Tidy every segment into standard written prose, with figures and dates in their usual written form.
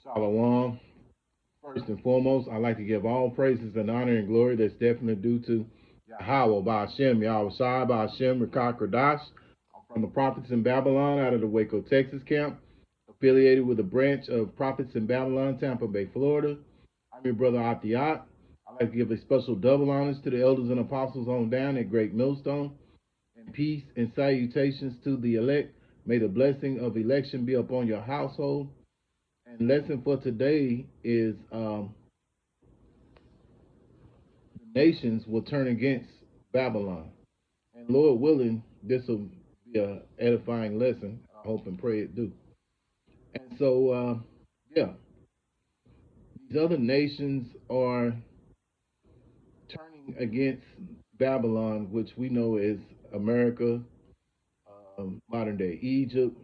Shalom. First and foremost, I'd like to give all praises and honor and glory that's definitely due to Yahweh, Ba'ashem, Yahweh Shai, Ba'ashem, Rakak Radash. I'm from the Prophets in Babylon out of the Waco, Texas camp, affiliated with a branch of Prophets in Babylon, Tampa Bay, Florida. I'm your brother Atiat. I'd like to give a special double honors to the elders and apostles on down at Great Millstone, and peace and salutations to the elect. May the blessing of election be upon your household. And lesson for today is the nations will turn against Babylon. And Lord willing, this will be a edifying lesson. I hope and pray it do. And so, yeah, these other nations are turning against Babylon, which we know is America, modern day Egypt.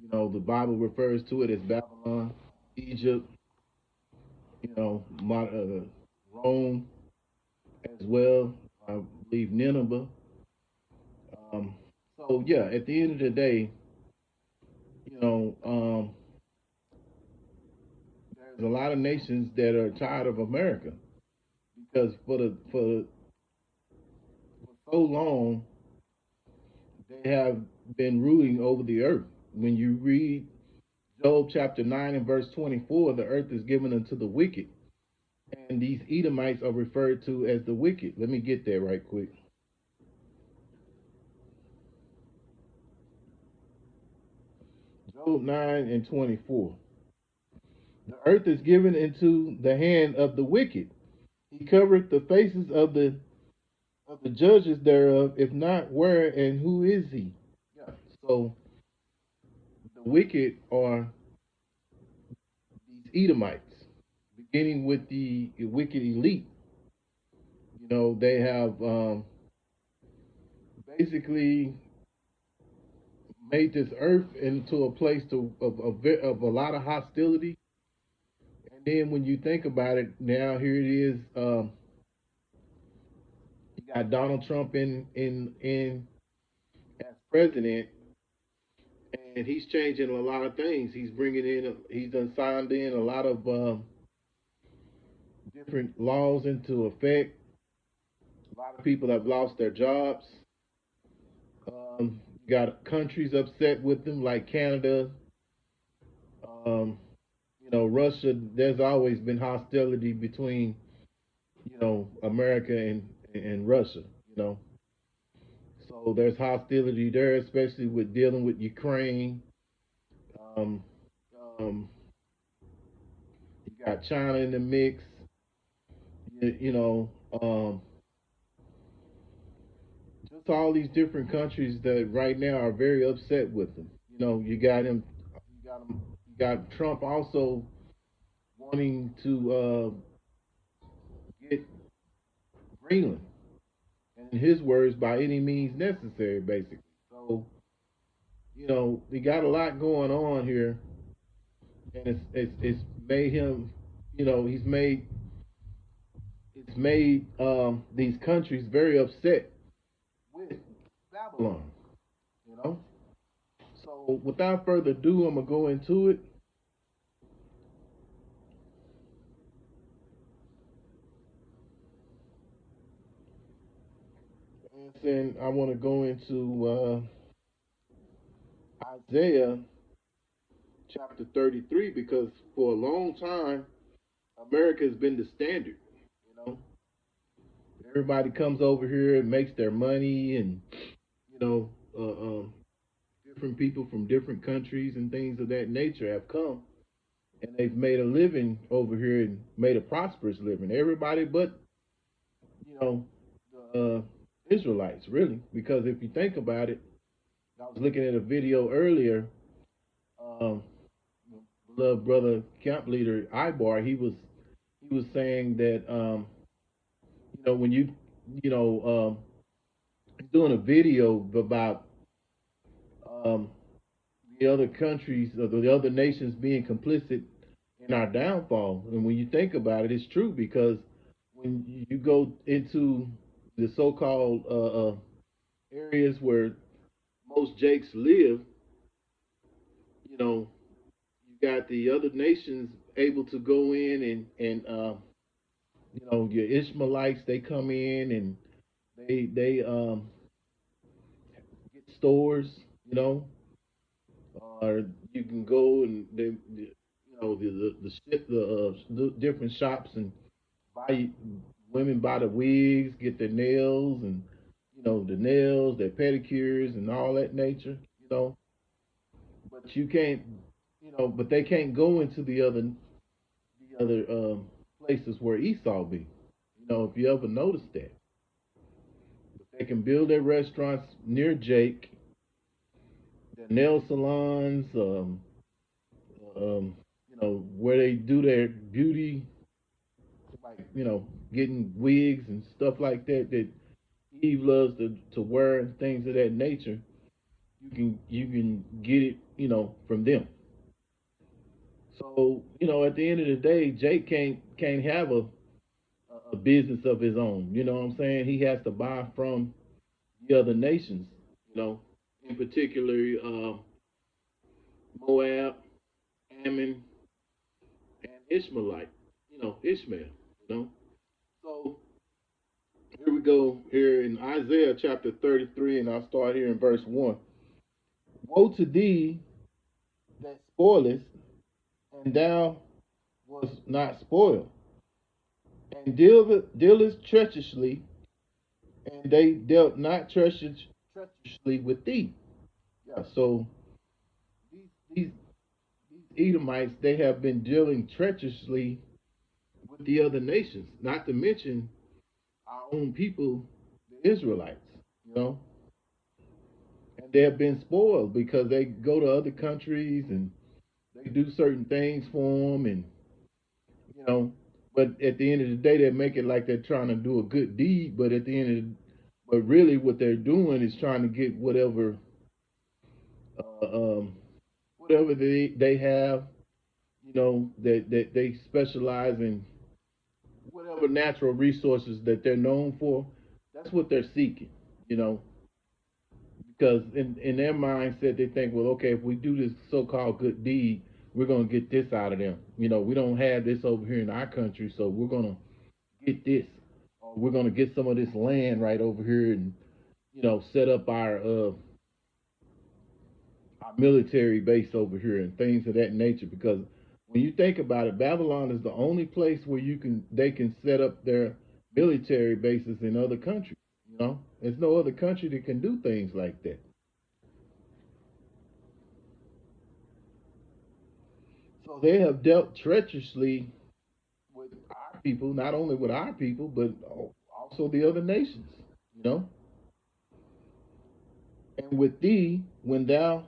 You know, the Bible refers to it as Babylon, Egypt, Rome as well. I believe Nineveh. Um, so yeah, at the end of the day, you know, there's a lot of nations that are tired of America because for so long they have been ruling over the earth. When you read Job chapter 9 and verse 24, the earth is given unto the wicked, and these Edomites are referred to as the wicked. Let me get there right quick. Job 9 and 24. The earth is given into the hand of the wicked. He covereth the faces of the judges thereof. If not, where and who is he? Yeah. So the wicked are these Edomites, beginning with the wicked elite. You know, they have basically made this earth into a place of a lot of hostility. And then when you think about it, now here it is. You got Donald Trump in as president, and he's changing a lot of things. He's bringing in, he's done signed in a lot of different laws into effect. A lot of people have lost their jobs. Got countries upset with them, like Canada. Um, Russia. There's always been hostility between America and Russia. You know, so there's hostility there, especially with dealing with Ukraine. Um, um, you got China in the mix. You know, just all these different countries that right now are very upset with them. You know, you got Trump also wanting to get Greenland, and in his words, by any means necessary, basically. So, they got a lot going on here, and it's made him, he's made it's made these countries very upset with Babylon. You know. So, without further ado, I'm gonna go into it. And then I want to go into Isaiah chapter 33 because for a long time, America has been the standard. You know, everybody comes over here and makes their money, and you know, different people from different countries and things of that nature have come and they've made a living over here and made a prosperous living. Everybody but you know the Israelites, really, because if you think about it, I was looking at a video earlier. Um, Beloved brother camp leader Ibar, he was saying that when you know doing a video about um, the other countries or the other nations being complicit in our downfall. And when you think about it, it's true because when you go into the so-called areas where most Jakes live, you know, got the other nations able to go in your Ishmaelites, they come in and they get stores, you know, or you can go and the different shops and buy women buy the wigs, get their nails and the nails, their pedicures and all that nature, you know. But you can't, but they can't go into the other places where Esau be. If you ever noticed that, but they can build their restaurants near Jake, their nail salons, where they do their beauty, like getting wigs and stuff like that Eve loves to wear and things of that nature. You can get it, from them. So at the end of the day, Jake can't have a business of his own. You know what I'm saying? He has to buy from the other nations. In particular, Moab, Ammon, and Ishmaelite. Ishmael. You know. So here we go. Here in Isaiah chapter 33, and I'll start here in verse 1. Woe to thee that spoilest, and thou was not spoiled, and dealest treacherously, and they dealt not treacherously with thee. Yeah, so these Edomites, they have been dealing treacherously with the other nations, not to mention our own people, the Israelites, you know, and they have been spoiled because they go to other countries and they do certain things for them, and you know, but at the end of the day, they make it like they're trying to do a good deed, but at the end of the, but really what they're doing is trying to get uh, um, whatever they have, that they specialize in, whatever natural resources that they're known for. That's what they're seeking, you know, because in their mindset they think, well, okay, if we do this so-called good deed, we're gonna get this out of them. We don't have this over here in our country, so we're gonna get this. Or we're gonna get some of this land right over here and set up our military base over here and things of that nature. Because when you think about it, Babylon is the only place where they can set up their military bases in other countries. There's no other country that can do things like that. So they have dealt treacherously with our people, not only with our people, but also the other nations. You know, and with thee, when thou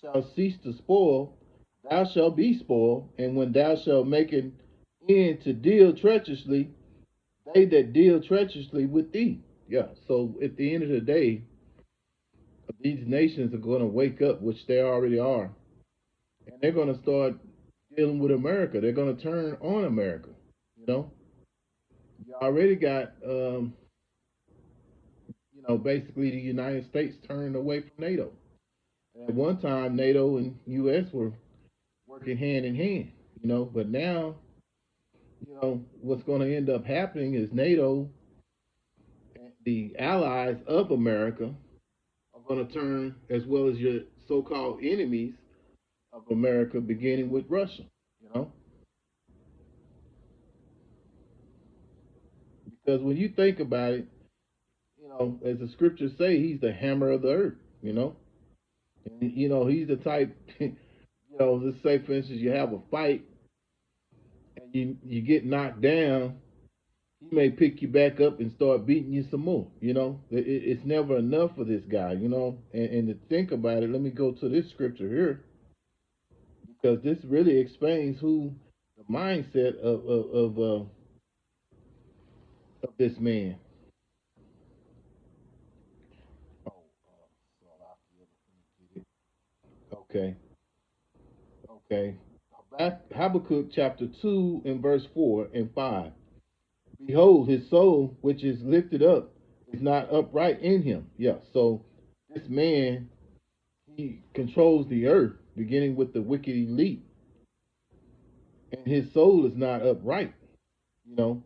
shalt cease to spoil, thou shalt be spoiled, and when thou shalt make an end to deal treacherously, they that deal treacherously with thee. Yeah. So at the end of the day, these nations are going to wake up, which they already are, and they're going to start dealing with America. They're going to turn on America. You know, you already got, basically the United States turning away from NATO. And at one time, NATO and U.S. were working hand in hand. But now, what's going to end up happening is NATO, the allies of America, are going to turn, as well as your so-called enemies of America, beginning with Russia. You know, because when you think about it, as the scriptures say, he's the hammer of the earth. And he's the type. Let's say for instance, you have a fight and you get knocked down. He may pick you back up and start beating you some more. It's never enough for this guy. And to think about it, let me go to this scripture here, because this really explains who the mindset of this man. Oh, okay, okay. Habakkuk chapter 2 and verse 4 and 5. Behold, his soul, which is lifted up, is not upright in him. Yeah, so this man, he controls the earth, beginning with the wicked elite. and his soul is not upright, you know.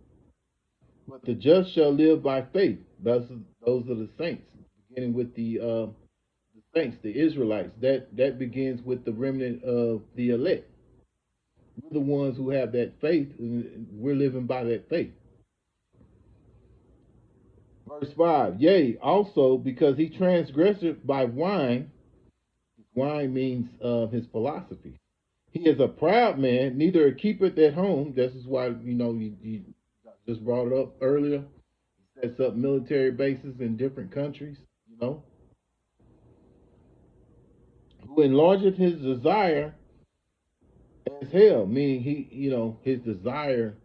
But the just shall live by faith. Those are the saints, beginning with the saints, the Israelites. That begins with the remnant of the elect. We're the ones who have that faith, and we're living by that faith. Verse 5, yea, also because he transgressed by wine. Wine means his philosophy. He is a proud man, neither keepeth at home. This is why, you just brought it up earlier. He sets up military bases in different countries, who enlargeth his desire as hell, meaning his desire,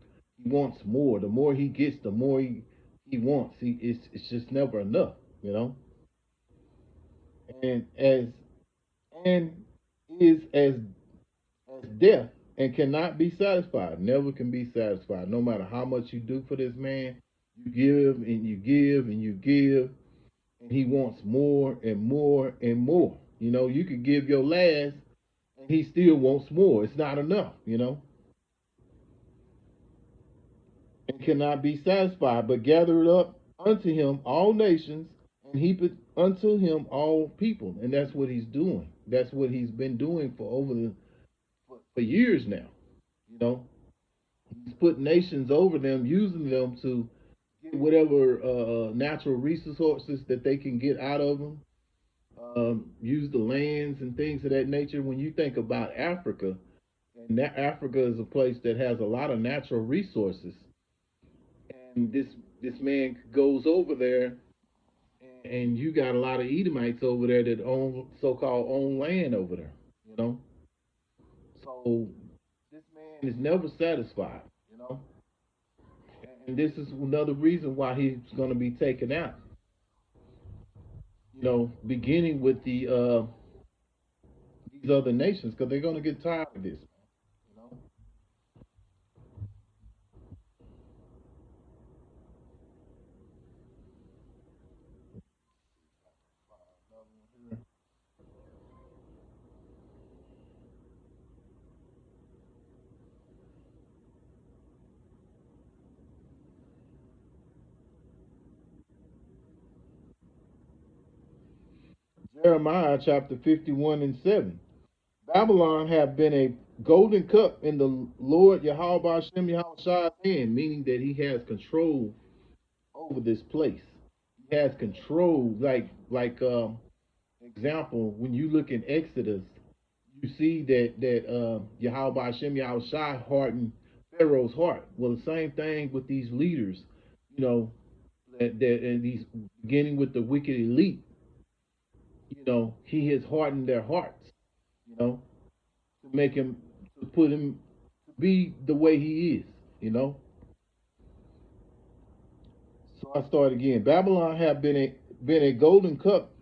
he wants more. The more he gets, the more he wants. It's just never enough, and and is as death and cannot be satisfied. Never can be satisfied. No matter how much you do for this man, you give and you give and you give, and he wants more and more and more. You could give your last, and he still wants more. It's not enough, and cannot be satisfied, but gather it up unto him all nations, and heap it unto him all people. And that's what he's doing. That's what he's been doing for years now. You know, he's put nations over them, using them to get whatever natural resources that they can get out of them. Use the lands and things of that nature. When you think about Africa, and that Africa is a place that has a lot of natural resources, and this man goes over there, and you got a lot of Edomites over there that own so-called own land over there. You know, so this man is never satisfied. And this is another reason why he's going to be taken out. Beginning with these other nations, because they're going to get tired of this. You know. Jeremiah chapter 51 and 7. Babylon have been a golden cup in the Lord Yahweh Shem Yahweh's hand, meaning that he has control over this place. He has control, like example, when you look in Exodus, you see that Yahweh Hashem Yahweh hardened Pharaoh's heart. Well, the same thing with these leaders, that and these beginning with the wicked elite, he has hardened their hearts, to make him to put him to be the way he is, So I start again. Babylon have been a golden cup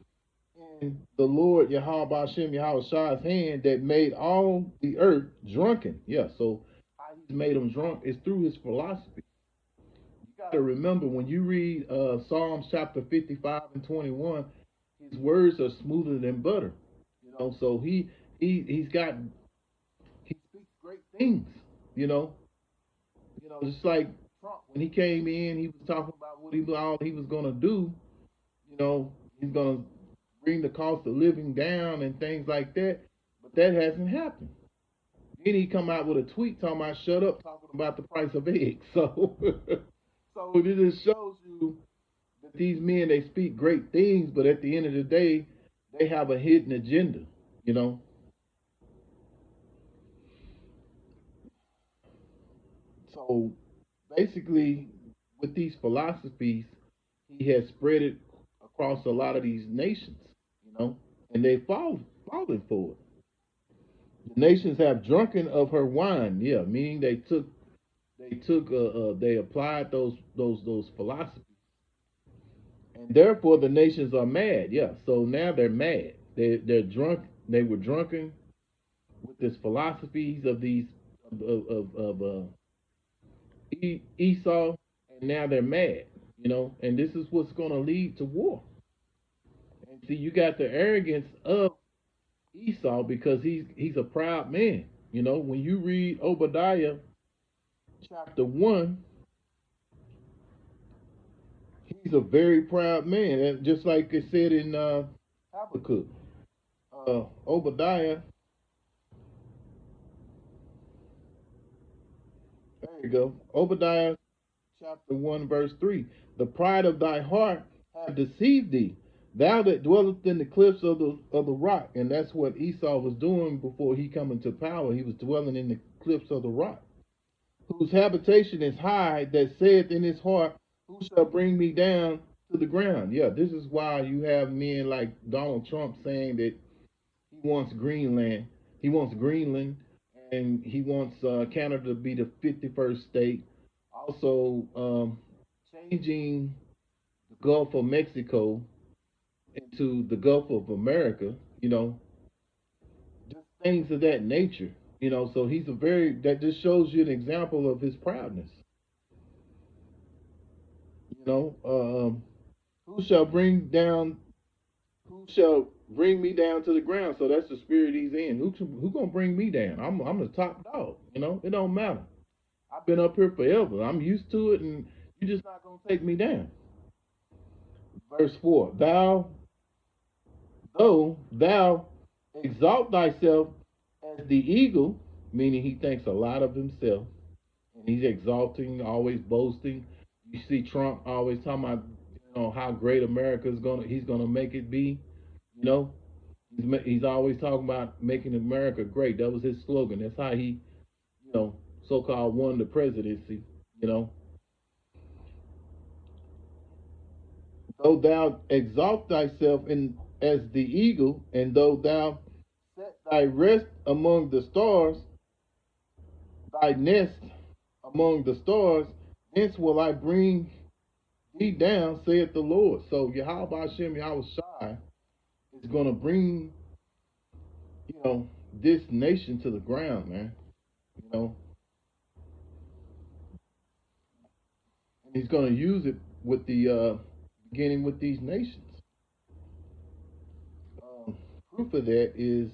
in the Lord Yahweh Hashem Yahweh's hand that made all the earth drunken. Yeah, so how he's made them drunk is through his philosophy. You got to remember when you read Psalms chapter 55 and 21, his words are smoother than butter. So he's got he speaks great things. You know, just like Trump when he came in, he was talking about what all he was gonna do. He's gonna bring the cost of living down and things like that. But that hasn't happened. Then he come out with a tweet talking about shut up, talking about the price of eggs. So so it just shows you that these men they speak great things, but at the end of the day, they have a hidden agenda, you know. So basically with these philosophies, he has spread it across a lot of these nations, and they fallen for it. The nations have drunken of her wine, yeah, meaning they applied those philosophies, and therefore the nations are mad. Yeah, so now they're mad. They're drunk. They were drunken with these philosophies of these Esau, and now they're mad. And this is what's going to lead to war. And see, you got the arrogance of Esau because he's a proud man. You know, when you read Obadiah chapter 1, he's a very proud man. And just like it said in Habakkuk, Obadiah, there you go. Obadiah chapter 1, verse 3. The pride of thy heart have deceived thee. Thou that dwellest in the cliffs of the rock. And that's what Esau was doing before he come into power. He was dwelling in the cliffs of the rock. Whose habitation is high, that saith in his heart, who shall bring me down to the ground? Yeah, this is why you have men like Donald Trump saying that he wants Greenland. He wants Greenland, and he wants Canada to be the 51st state. Also, changing the Gulf of Mexico into the Gulf of America. You know, just things of that nature. You know, so he's a very that just shows you an example of his proudness. You know, who shall bring down? Who shall bring me down to the ground? So that's the spirit he's in. Who gonna bring me down? I'm the top dog. You know, it don't matter. I've been up here forever. I'm used to it, and you're just not gonna take me down. Verse 4: Thou, though thou exalt thyself as the eagle, meaning he thinks a lot of himself, and he's exalting, always boasting. You see Trump always talking about, how great America's he's gonna make it be. You know, he's always talking about making America great. That was his slogan. That's how he, so-called won the presidency. You know, though thou exalt thyself in as the eagle, and though thou set thy rest among the stars, thy nest among the stars, thence will I bring thee down, saith the Lord. So Yahweh Hashem Yahweh Shai is gonna bring, this nation to the ground, man. You know, and he's gonna use it with the beginning with these nations. Proof of that is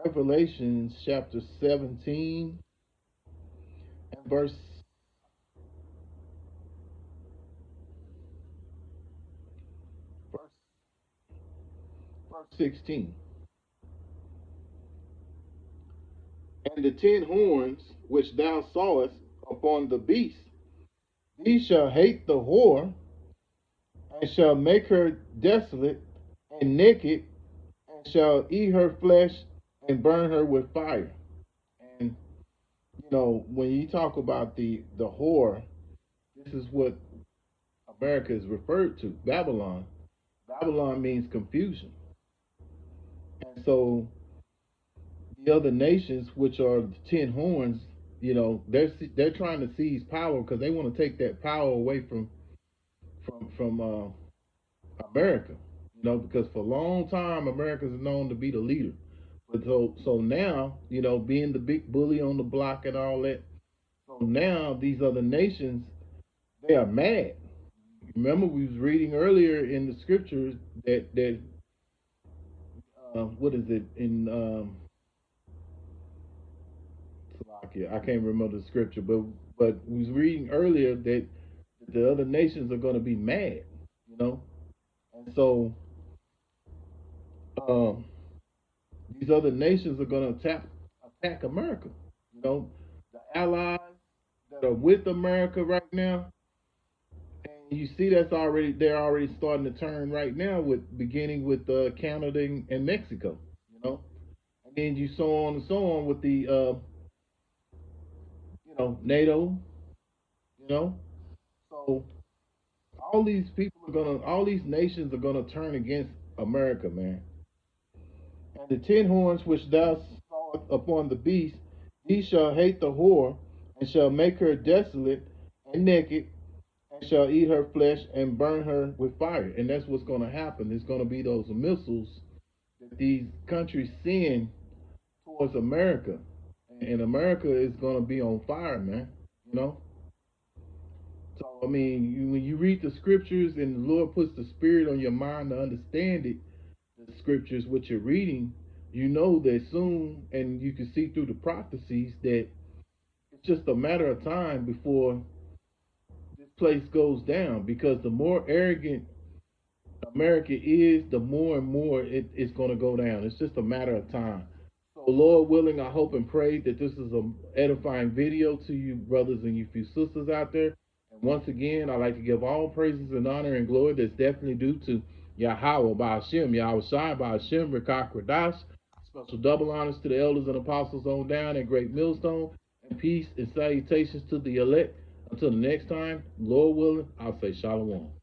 Revelations chapter 17 and verse, verse 16. And the 10 horns which thou sawest upon the beast, these shall hate the whore, and shall make her desolate and naked, and shall eat her flesh and burn her with fire. And when you talk about the whore, this is what America is referred to, Babylon. Babylon means confusion. And so the other nations, which are the 10 horns, they're trying to seize power because they want to take that power away from America. Because for a long time America is known to be the leader. But so now, being the big bully on the block and all that. So now these other nations, they are mad. Remember, we was reading earlier in the scriptures that what is it in Slovakia? I can't remember the scripture, but we was reading earlier that the other nations are going to be mad, and so um, these other nations are going to attack America. The allies that are with America right now, and you see they're already starting to turn right now, with beginning with Canada and Mexico. And then you so on and so on with the NATO. So all these nations are gonna turn against America, man. And the 10 horns which thou sawest upon the beast, these shall hate the whore, and shall make her desolate and naked, and shall eat her flesh and burn her with fire. And that's what's gonna happen. It's gonna be those missiles that these countries send towards America, and America is gonna be on fire, man. You know. So I mean, when you read the scriptures and the Lord puts the Spirit on your mind to understand it, the scriptures what you're reading, you know that soon, and you can see through the prophecies that it's just a matter of time before this place goes down. Because the more arrogant America is, the more and more it's going to go down. It's just a matter of time. So, Lord willing, I hope and pray that this is an edifying video to you, brothers and you few sisters out there. And once again, I'd like to give all praises and honor and glory that's definitely due to Yahweh by Hashem, Yahweh Shai by Hashem, Rekah Kradash. Special double honors to the elders and apostles on down at Great Millstone. And peace and salutations to the elect. Until the next time, Lord willing, I'll say Shalom.